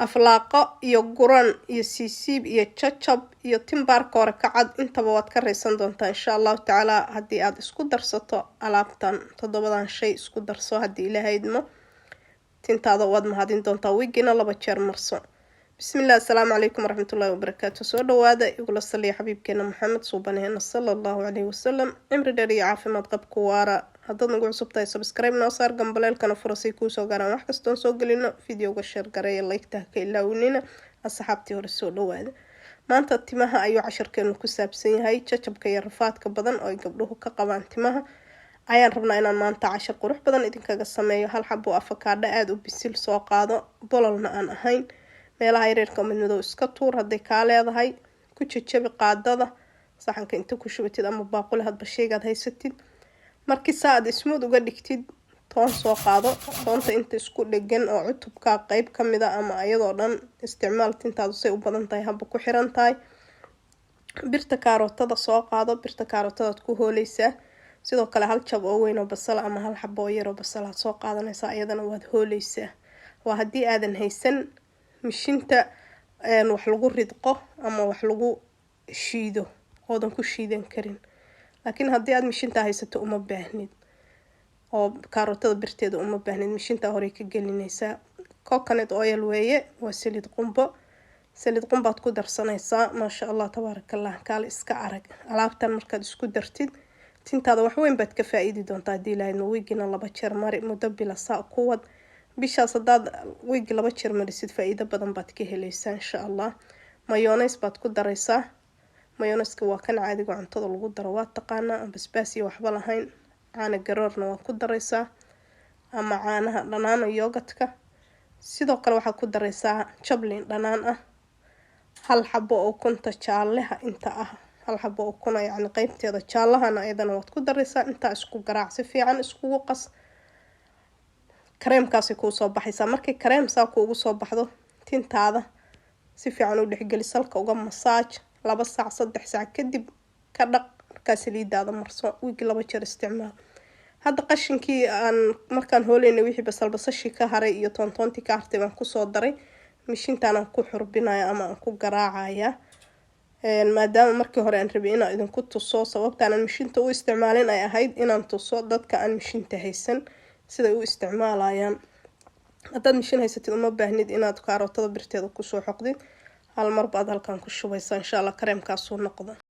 aflaaqo iyo guran iyo siisiib iyo jajab iyo timbaarka hore kacad intaba waad ka raysan doontaa insha allahu tacaala haddii aad isku darsato alaabtan 7 shay isku darso haddii ilaahay idmo tintaada waad mahadin doontaa wigina 2 jeer marso bismillah assalaamu calaykum waraxmatullaahi wabarakaatu soo dhawaada igula saliya xabiibkeena maxamed suubaneena sallallahu calayhi wasallam cimri dheer iyo caafimaad qabku waara haddaad nagu cusub tahay subscribe noo saar gambaleelkana furasay kuu soo gaaraan wax kastoon soo gelino videoga share gareeya like-ta ka ilaawinina asxaabtii hore soo dhawaada maanta timaha ayuu casharkeenu ku saabsan yahay jajabka iyo rafaadka badan oo ay gabdhuhu ka qabaan timaha ayaan rabnaa inaan maanta cashar qurux badan idinkaga sameeyo hal xabo afakaadho aad u bisil soo qaado bololna aan ahayn meelaha yareerka madow iska tuur haday ka leedahay ku jajabi qaadada saxanka inta ku shubatid ama baaquli hadba sheegad haysatid markii saad ismud uga dhigtid toon soo qaado toonta inta isku dhagan oo cutubka qayb kamid ah ama ayadoo dhan isticmaal tintaadu say u badan tahay haba ku xiran tahay birta karootada soo qaado birta karootada ku hooleysaa sidoo kale hal jab oo weyn oo basal ama hal xabo oo yar oo basal aad soo qaadanaysaa iyadana waad hooleysaa waa hadii aadan haysan mishinta wax lagu ridqo ama wax lagu shiido oodan ku shiidan karin laakiin haddii aad mishinta haysato uma baahnid oo karootada birteeda uma baahnid mishinta hore ka gelinaysaa coconut oil weeye waa saliid qumbaad ku darsanaysaa maasha allah tabaarakallah kaal iska arag alaabtan markaad isku dartid tintaada wax weyn baad ka faa'iidi doontaa hadii lahayd wigina 2 jeer mari muddo bila saa kuwad bishaas hadaad wigi 2 jeer marisid faa'iido badan baad ka helaysaa insha allah mayonnaise baad ku daraysaa mayonnaise waa kan caadiga cuntada lagu daro waa taqaanaa basbaas iyo waxba lahayn caana garoorna waa ku daraysaa ama caanaha dhanaan iyo yogurtka sidoo kale waxaad ku daraysaa chablin dhanaan ah hal xabo oo kunta jaalaha inta ah hal xabo oo kuna yani qaybteeda jaalahana ayadana waad ku daraysaa inta isku garaac si fiican iskugu qas kareemkaasi ku soo baxaysa markii kareem saa kuugu soo baxdo tintaada si fiican u dhexgeli salka uga massage 2 saac 3 saac kadib ka dhaq marka saliidaada marso wigi 2 jeer isticmaal hadda qashinkii aan markaan hooleynay wixii basashii ka haray iyo toontoontii ka hartay baan ku soo daray mishintaan ku xurbinaya ama aan ku garaacaya maadaama markii hore aan rabay inaan idinku tuso sababtaan aan mishinta u isticmaalin ay ahayd inaan tuso dadka aan mishinta haysan sida u isticmaalayaan haddaad mishin haysatid uma baahnid inaad karootada birteeda ku soo xoqdid hal mar baad halkan ku shubaysaa insha allah kareemkaas uu noqdo